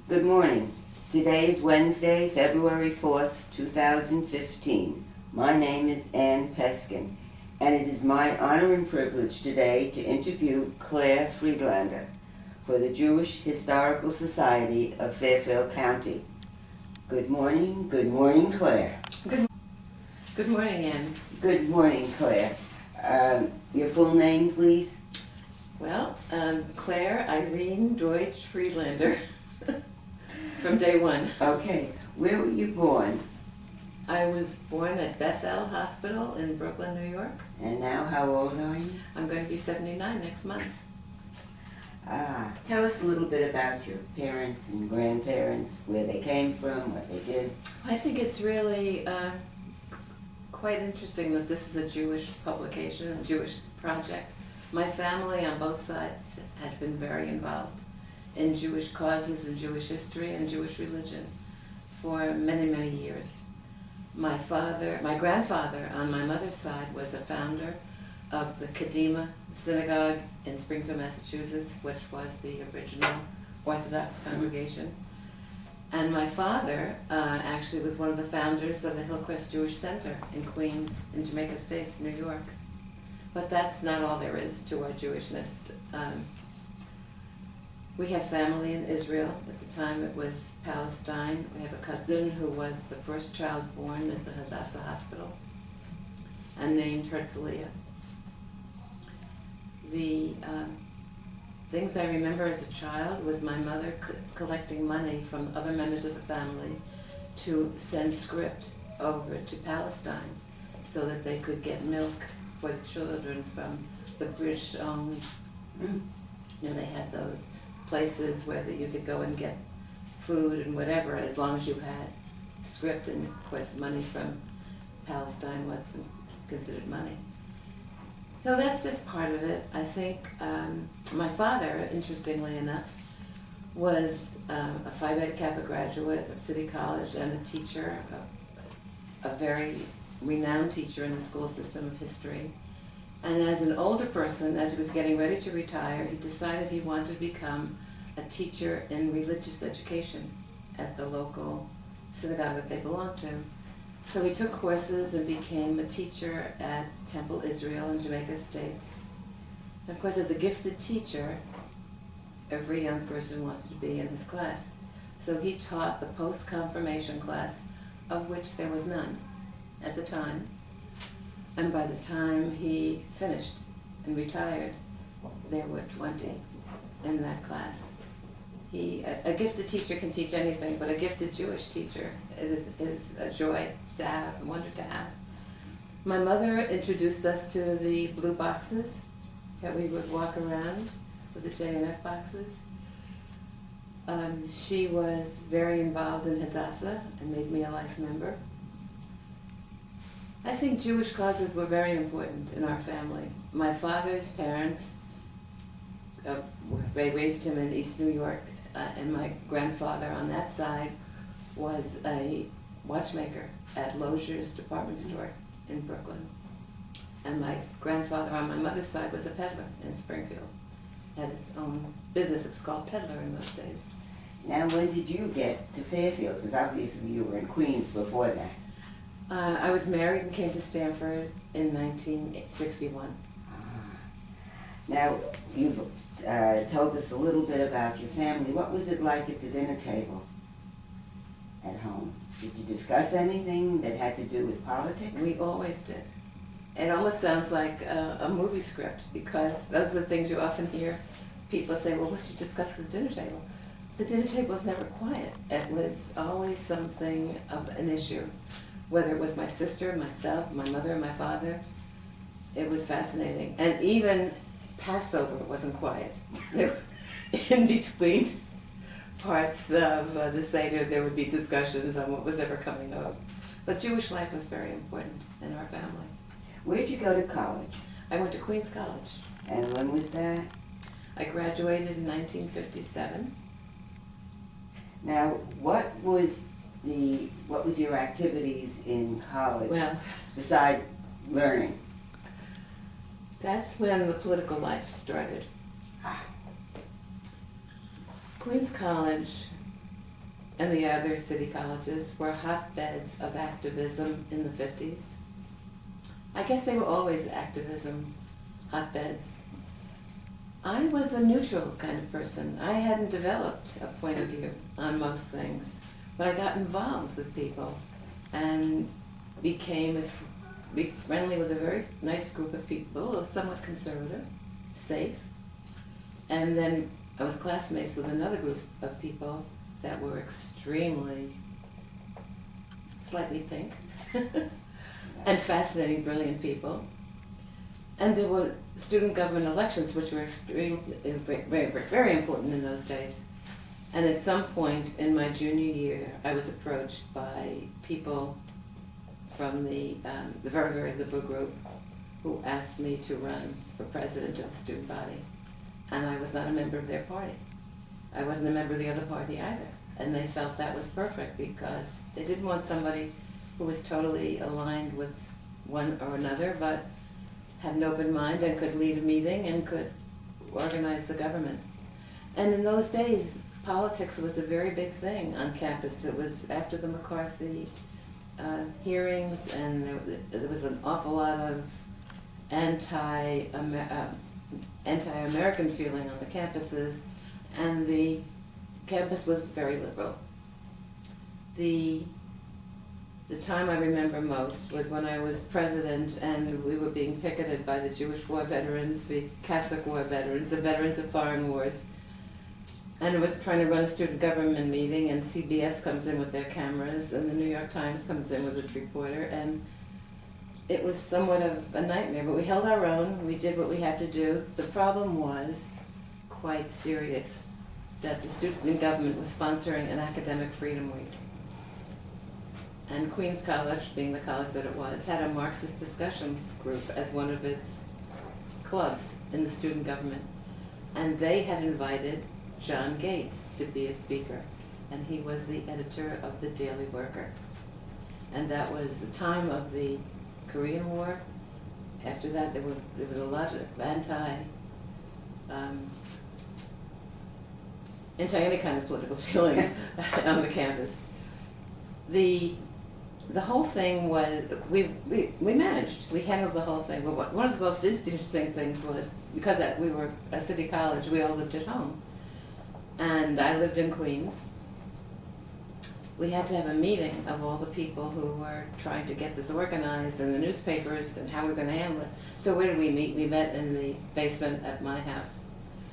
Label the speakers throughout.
Speaker 1: Good morning. Today is Wednesday, February 4th, 2015. My name is Ann Peskin, and it is my honor and privilege today to interview Claire Friedlander for the Jewish Historical Society of Fairfield County. Good morning, Claire.
Speaker 2: Good morning, Ann.
Speaker 1: Good morning, Claire. Your full name, please?
Speaker 2: Well, Claire Irene Deutsch Friedlander from day one.
Speaker 1: Okay. Where were you born?
Speaker 2: I was born at Bethel Hospital in Brooklyn, New York.
Speaker 1: And now how old are you?
Speaker 2: I'm going to be 79 next month.
Speaker 1: Tell us a little bit about your parents and grandparents, where they came from, what they did.
Speaker 2: I think it's really quite interesting that this is a Jewish publication, a Jewish project. My family on both sides has been very involved in Jewish causes and Jewish history and Jewish religion for many, many years. My grandfather on my mother's side was a founder of the Kadima Synagogue in Springfield, Massachusetts, which was the original Orthodox congregation. And my father actually was one of the founders of the Hillcrest Jewish Center in Queens, in Jamaica Estates, New York. But that's not all there is to our Jewishness. We have family in Israel. At the time it was Palestine. We have a cousin who was the first child born at the Hadassah Hospital and named Herzliya. The things I remember as a child was my mother collecting money from other members of the family to send script over to Palestine so that they could get milk for the children from the British-owned, they had those places where you could go and get food and whatever as long as you had script, and of course money from Palestine wasn't considered money. So that's just part of it. I think my father, interestingly enough, was a Phi Beta Kappa graduate of City College and a teacher, a very renowned teacher in the school system of history. And as an older person, as he was getting ready to retire, he decided he wanted to become a teacher in religious education at the local synagogue that they belonged to. So he took courses and became a teacher at Temple Israel in Jamaica Estates. And of course, as a gifted teacher, every young person wanted to be in his class. So he taught the post-confirmation class, of which there was none at the time. And by the time he finished and retired, there were 20 in that class. A gifted teacher can teach anything, but a gifted Jewish teacher is a joy to have, a wonder to have. My mother introduced us to the blue boxes that we would walk around with the J&F boxes. She was very involved in Hadassah and made me a life member. I think Jewish causes were very important in our family. My father's parents, they raised him in East New York, and my grandfather on that side was a watchmaker at Lozier's department store in Brooklyn. And my grandfather on my mother's side was a peddler in Springfield. Had his own business. It was called Peddler in those days.
Speaker 1: Now, when did you get to Fairfield? Because obviously you were in Queens before that.
Speaker 2: I was married and came to Stanford in 1961.
Speaker 1: Now, you've told us a little bit about your family. What was it like at the dinner table at home? Did you discuss anything that had to do with politics?
Speaker 2: We always did. It almost sounds like a movie script, because those are the things you often hear people say, well, what did you discuss at the dinner table? The dinner table was never quiet. It was always something of an issue. Whether it was my sister, myself, my mother, and my father, it was fascinating. And even Passover wasn't quiet. In between parts of the Seder, there would be discussions on what was ever coming up. But Jewish life was very important in our family.
Speaker 1: Where'd you go to college?
Speaker 2: I went to Queens College.
Speaker 1: And when was that?
Speaker 2: I graduated in 1957.
Speaker 1: Now, what was your activities in college,
Speaker 2: Well,
Speaker 1: besides learning?
Speaker 2: That's when the political life started. Queens College and the other city colleges were hotbeds of activism in the 50s. I guess they were always activism hotbeds. I was a neutral kind of person. I hadn't developed a point of view on most things, but I got involved with people and became friendly with a very nice group of people, somewhat conservative, safe. And then I was classmates with another group of people that were extremely, slightly pink, and fascinating, brilliant people. And there were student government elections, which were very important in those days. And at some point in my junior year, I was approached by people from the very, very liberal group who asked me to run for president of the student body. And I was not a member of their party. I wasn't a member of the other party either. And they felt that was perfect because they didn't want somebody who was totally aligned with one or another, but had an open mind and could lead a meeting and could organize the government. And in those days, politics was a very big thing on campus. It was after the McCarthy hearings, and there was an awful lot of anti-American feeling on the campuses, and the campus was very liberal. The time I remember most was when I was president and we were being picketed by the Jewish war veterans, the Catholic war veterans, the veterans of foreign wars. And I was trying to run a student government meeting, and CBS comes in with their cameras and the New York Times comes in with its reporter, and it was somewhat of a nightmare, but we held our own, we did what we had to do. The problem was quite serious, that the student government was sponsoring an academic freedom week. And Queens College, being the college that it was, had a Marxist discussion group as one of its clubs in the student government. And they had invited John Gates to be a speaker, and he was the editor of the Daily Worker. And that was the time of the Korean War. After that, there was a lot of anti any kind of political feeling on the campus. The whole thing was, we managed, we handled the whole thing. But one of the most interesting things was, because we were a city college, we all lived at home. And I lived in Queens. We had to have a meeting of all the people who were trying to get this organized in the newspapers and how we were going to handle it. So where did we meet? We met in the basement at my house.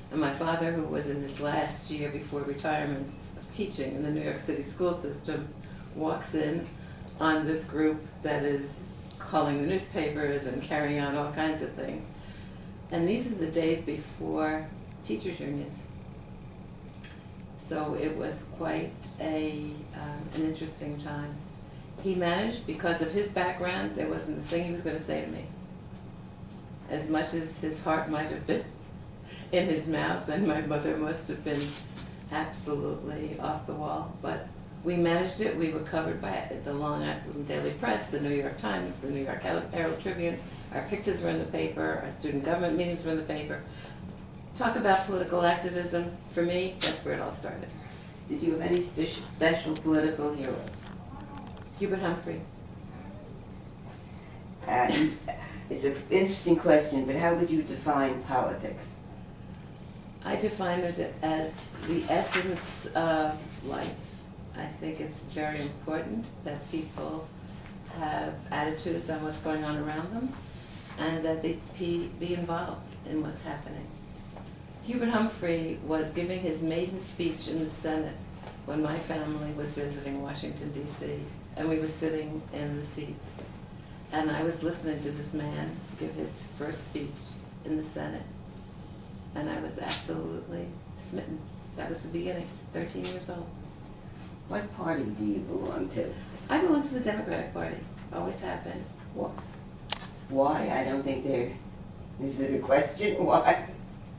Speaker 2: And my father, who was in his last year before retirement of teaching in the New York City school system, walks in on this group that is calling the newspapers and carrying on all kinds of things. And these are the days before teachers' unions. So it was quite an interesting time. He managed, because of his background, there wasn't a thing he was going to say to me. As much as his heart might have been in his mouth, and my mother must have been absolutely off the wall. But we managed it. We were covered by the Long Island Daily Press, the New York Times, the New York Herald Tribune. Our pictures were in the paper. Our student government meetings were in the paper. Talk about political activism. For me, that's where it all started.
Speaker 1: Did you have any special political heroes?
Speaker 2: Hubert Humphrey.
Speaker 1: It's an interesting question, but how would you define politics?
Speaker 2: I define it as the essence of life. I think it's very important that people have attitudes on what's going on around them and that they be involved in what's happening. Hubert Humphrey was giving his maiden speech in the Senate when my family was visiting Washington, D.C., and we were sitting in the seats. And I was listening to this man give his first speech in the Senate, and I was absolutely smitten. That was the beginning, 13 years old.
Speaker 1: What party do you belong to?
Speaker 2: I belong to the Democratic Party, always have been.
Speaker 1: Why? I don't think is it a question? Why?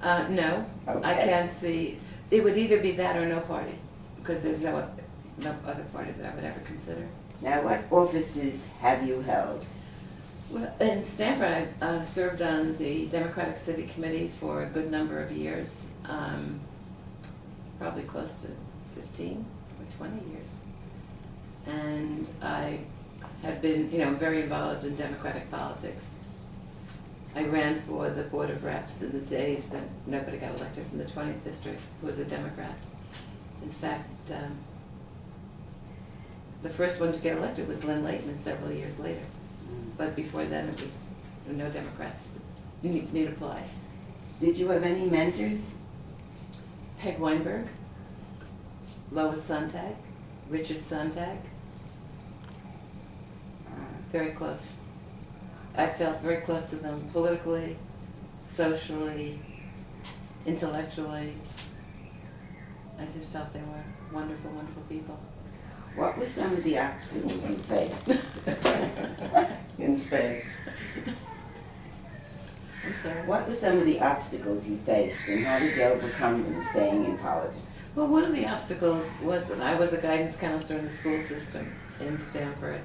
Speaker 2: No,
Speaker 1: Okay.
Speaker 2: I can't see. It would either be that or no party, because there's no other party that I would ever consider.
Speaker 1: Now, what offices have you held?
Speaker 2: Well, in Stanford, I served on the Democratic City Committee for a good number of years, probably close to 15 or over 20 years. And I have been, very involved in Democratic politics. I ran for the Board of Reps in the days that nobody got elected from the 20th District who was a Democrat. In fact, the first one to get elected was Lynn Layton several years later. But before then, it was no Democrats need apply.
Speaker 1: Did you have any mentors?
Speaker 2: Peg Weinberg, Lois Sontag, Richard Sontag. Very close. I felt very close to them politically, socially, intellectually. I just felt they were wonderful, wonderful people.
Speaker 1: What were some of the obstacles you faced?
Speaker 3: In space.
Speaker 2: I'm sorry.
Speaker 1: What were some of the obstacles you faced, and how did you overcome them staying in politics?
Speaker 2: Well, one of the obstacles was that I was a guidance counselor in the school system in Stamford.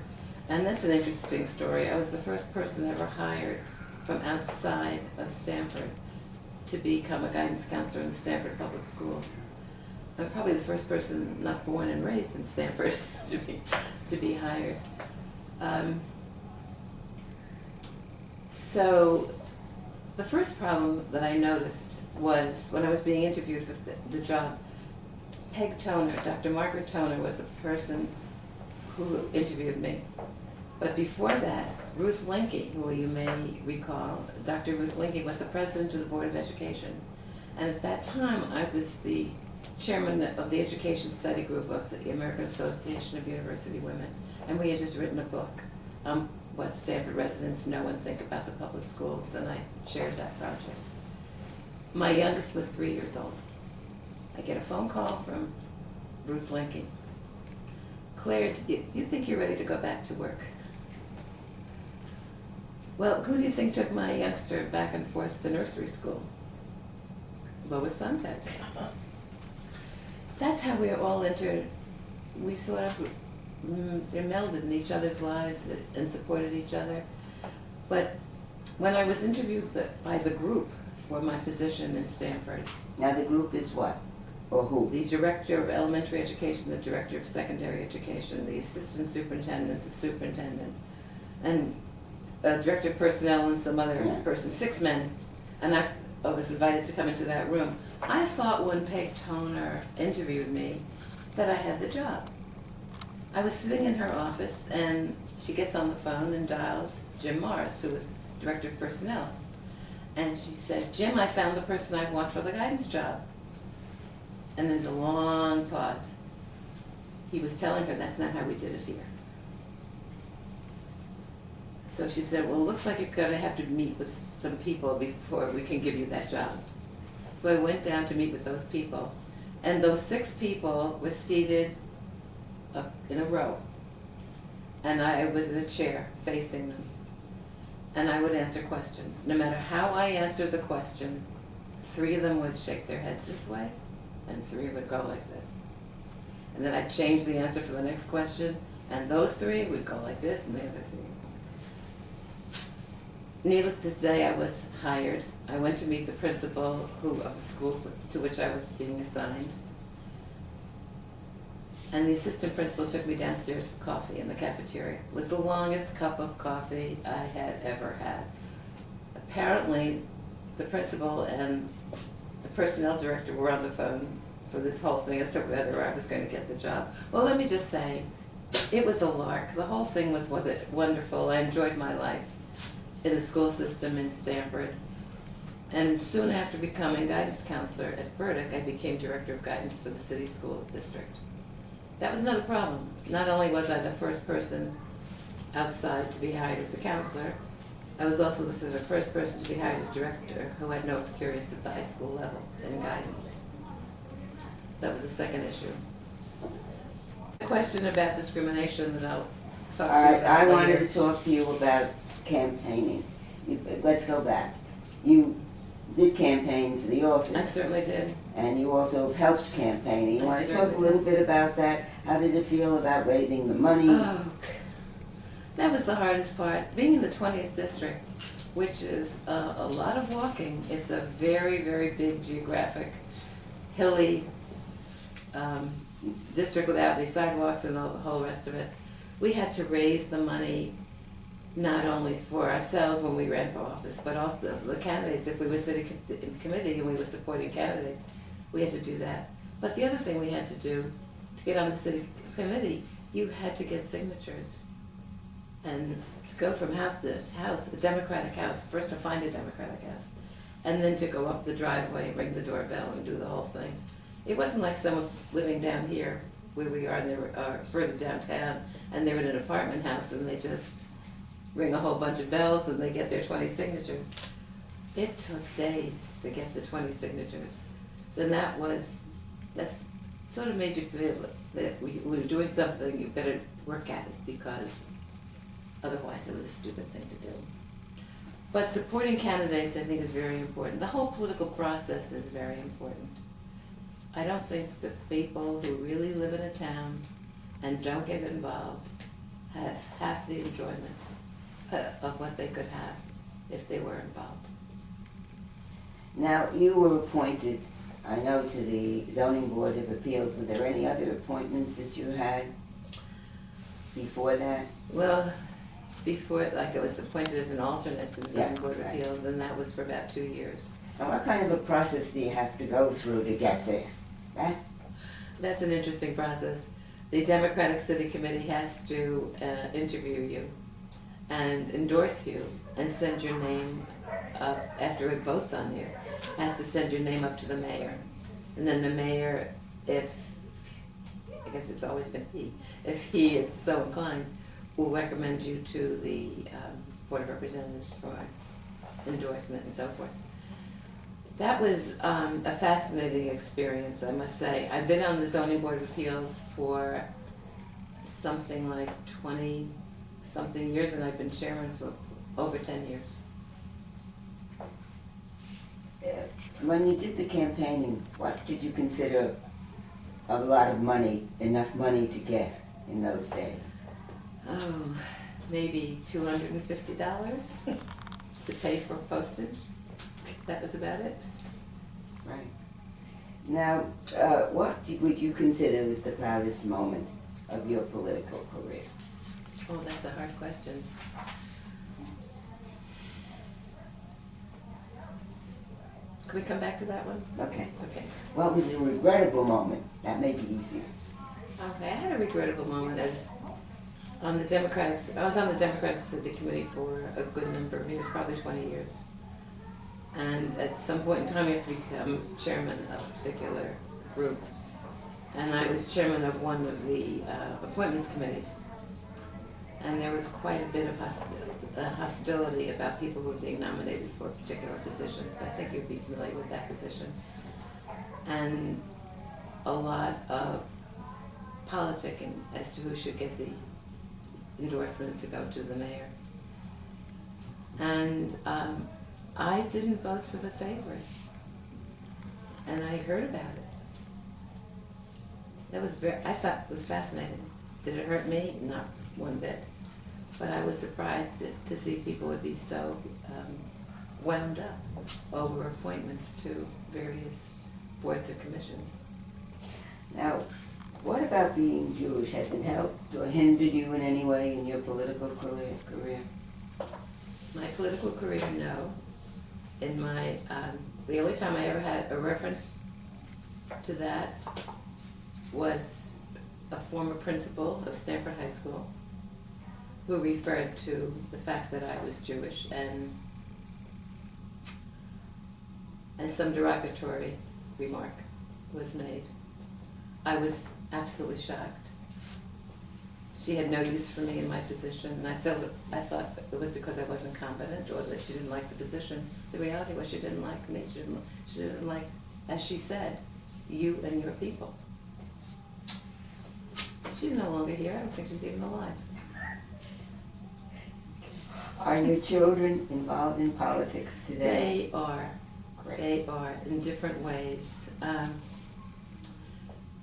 Speaker 2: And that's an interesting story. I was the first person ever hired from outside of Stamford to become a guidance counselor in the Stamford Public Schools. I'm probably the first person not born and raised in Stamford to be hired. So the first problem that I noticed was when I was being interviewed for the job, Peg Toner, Dr. Margaret Toner, was the person who interviewed me. But before that, Ruth Linke, who you may recall, Dr. Ruth Linke was the president of the Board of Education. And at that time, I was the chairman of the Education Study Group of the American Association of University Women. And we had just written a book, What Stanford Residents Know and Think About the Public Schools, and I chaired that project. My youngest was 3 years old. I get a phone call from Ruth Linke. Claire, do you think you're ready to go back to work? Well, who do you think took my youngster back and forth to nursery school? Lois Sontag. That's how we all we sort of melded in each other's lives and supported each other. But when I was interviewed by the group for my position in Stamford.
Speaker 1: Now the group is what? Or who?
Speaker 2: The director of elementary education, the director of secondary education, the assistant superintendent, the superintendent, and director of personnel and some other person, 6 men. And I was invited to come into that room. I thought when Peg Toner interviewed me that I had the job. I was sitting in her office and she gets on the phone and dials Jim Morris, who was director of personnel. And she says, Jim, I found the person I want for the guidance job. And there's a long pause. He was telling her that's not how we did it here. So she said, well, it looks like you're going to have to meet with some people before we can give you that job. So I went down to meet with those people. And those 6 people were seated up in a row. And I was in a chair facing them. And I would answer questions. No matter how I answered the question, 3 of them would shake their head this way, and 3 would go like this. And then I'd change the answer for the next question, and those 3 would go like this, and the other 3. Needless to say, I was hired. I went to meet the principal of the school to which I was being assigned. And the assistant principal took me downstairs for coffee in the cafeteria. It was the longest cup of coffee I had ever had. Apparently, the principal and the personnel director were on the phone for this whole thing as to whether I was going to get the job. Well, let me just say, it was a lark. The whole thing was wonderful. I enjoyed my life in the school system in Stamford. And soon after becoming guidance counselor at Burdick, I became director of guidance for the city school district. That was another problem. Not only was I the first person outside to be hired as a counselor, I was also the first person to be hired as director who had no experience at the high school level in guidance. That was the second issue. The question about discrimination that I'll talk to you about
Speaker 1: I
Speaker 2: later.
Speaker 1: wanted to talk to you about campaigning. Let's go back. You did campaign for the office.
Speaker 2: I certainly did.
Speaker 1: And you also helped campaigning. You
Speaker 2: I
Speaker 1: want to talk
Speaker 2: certainly
Speaker 1: a little
Speaker 2: did.
Speaker 1: bit about that? How did it feel about raising the money?
Speaker 2: Oh, that was the hardest part. Being in the 20th district, which is a lot of walking. It's a very, very big geographic, hilly district without any sidewalks and all the whole rest of it. We had to raise the money not only for ourselves when we ran for office, but also the candidates. If we were sitting in committee and we were supporting candidates, we had to do that. But the other thing we had to do, to get on the city committee, you had to get signatures. And to go from house to house, a Democratic house, first to find a Democratic house, and then to go up the driveway, ring the doorbell, and do the whole thing. It wasn't like someone living down here where we are, and they were further downtown, and they're in an apartment house, and they just ring a whole bunch of bells, and they get their 20 signatures. It took days to get the 20 signatures. Then that's sort of made you feel that we were doing something, you better work at it, because otherwise it was a stupid thing to do. But supporting candidates, I think, is very important. The whole political process is very important. I don't think that people who really live in a town and don't get involved have half the enjoyment of what they could have if they were involved.
Speaker 1: Now, you were appointed, I know, to the Zoning Board of Appeals. Were there any other appointments that you had before that?
Speaker 2: Well, before, like, I was appointed as an alternate to the Zoning Board of
Speaker 1: right.
Speaker 2: Appeals, and that was for about 2 years.
Speaker 1: And what kind of a process do you have to go through to get there?
Speaker 2: That's an interesting process. The Democratic City Committee has to interview you and endorse you and send your name up, after it votes on you, has to send your name up to the mayor. And then the mayor, I guess it's always been he, if he is so inclined, will recommend you to the Board of Representatives for endorsement and so forth. That was a fascinating experience, I must say. I've been on the Zoning Board of Appeals for something like 20-something years, and I've been chairman for over 10 years.
Speaker 1: When you did the campaigning, what did you consider a lot of money, enough money to get in those days?
Speaker 2: Oh, maybe $250 to pay for postage. That was about it.
Speaker 1: Right. Now, what would you consider was the proudest moment of your political career?
Speaker 2: Oh, that's a hard question. Can we come back to that one?
Speaker 1: Okay.
Speaker 2: Okay.
Speaker 1: What was a regrettable moment? That may be easier.
Speaker 2: Okay, I had a regrettable moment as I was on the Democratic City Committee for a good number of years, probably 20 years. And at some point in time, you have to become chairman of a particular group. And I was chairman of one of the appointments committees. And there was quite a bit of hostility about people who were being nominated for particular positions. I think you'd be familiar with that position. And a lot of politicking as to who should get the endorsement to go to the mayor. And I didn't vote for the favorite. And I heard about it. That was I thought it was fascinating. Did it hurt me? Not one bit. But I was surprised to see people would be so wound up over appointments to various boards or commissions.
Speaker 1: Now, what about being Jewish? Has it helped or hindered you in any way in your political career?
Speaker 2: My political career, no. In my, the only time I ever had a reference to that was a former principal of Stanford High School who referred to the fact that I was Jewish, and some derogatory remark was made. I was absolutely shocked. She had no use for me in my position, and I thought it was because I wasn't competent or that she didn't like the position. The reality was she didn't like me. She didn't like, as she said, you and your people. She's no longer here. I don't think she's even alive.
Speaker 1: Are your children involved in politics today?
Speaker 2: They are.
Speaker 1: Great.
Speaker 2: They are in different ways.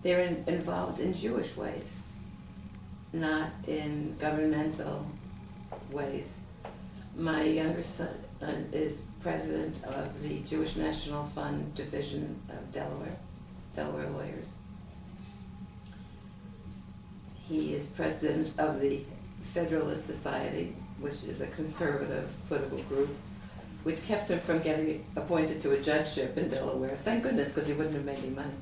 Speaker 2: They're involved in Jewish ways, not in governmental ways. My younger son is president of the Jewish National Fund Division of Delaware Lawyers. He is president of the Federalist Society, which is a conservative political group, which kept him from getting appointed to a judgeship in Delaware. Thank goodness, because he wouldn't have made any money.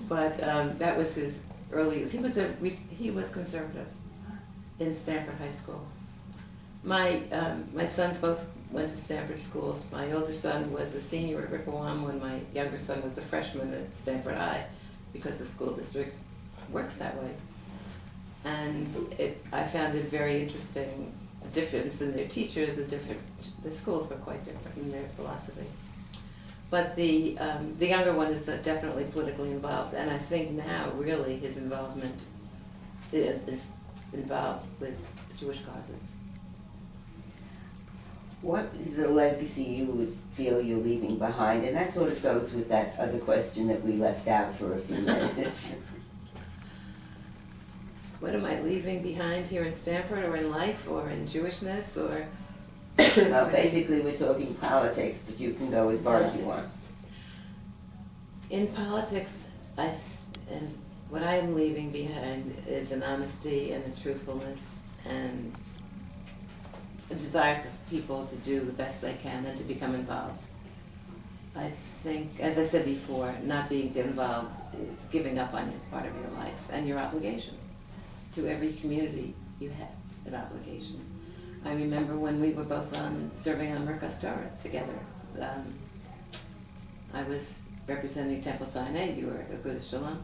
Speaker 2: But that was his early. He was conservative in Stanford High School. My sons both went to Stanford schools. My older son was a senior at Rippewam when my younger son was a freshman at Stanford High, because the school district works that way. And I found it very interesting, the difference in their teachers, the schools were quite different in their philosophy. But the younger one is definitely politically involved, and I think now really his involvement is involved with Jewish causes.
Speaker 1: What is the legacy you would feel you're leaving behind? And that sort of goes with that other question that we left out for a few minutes.
Speaker 2: What am I leaving behind here in Stanford, or in life, or in Jewishness, or?
Speaker 1: Well, basically we're talking politics, but you can go as far as you want.
Speaker 2: In politics, and what I am leaving behind is an honesty and a truthfulness and a desire for people to do the best they can and to become involved. I think, as I said before, not being involved is giving up on part of your life and your obligation. To every community, you have an obligation. I remember when we were both serving on Merkaz Torah together. I was representing Temple Sinai, you were a Good Shalom.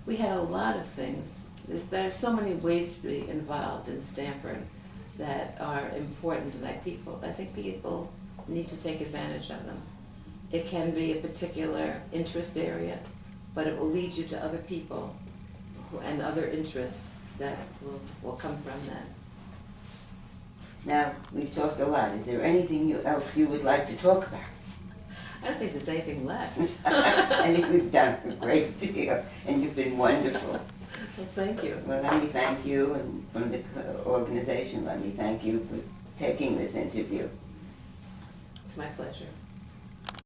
Speaker 2: We had a lot of things. There are so many ways to be involved in Stanford that are important, and I think people need to take advantage of them. It can be a particular interest area, but it will lead you to other people and other interests that will come from that.
Speaker 1: Now, we've talked a lot. Is there anything else you would like to talk about?
Speaker 2: I don't think there's anything left.
Speaker 1: I think we've done a great deal, and you've been wonderful.
Speaker 2: Well, thank you.
Speaker 1: Well, let me thank you, and from the organization, let me thank you for taking this interview.
Speaker 2: It's my pleasure.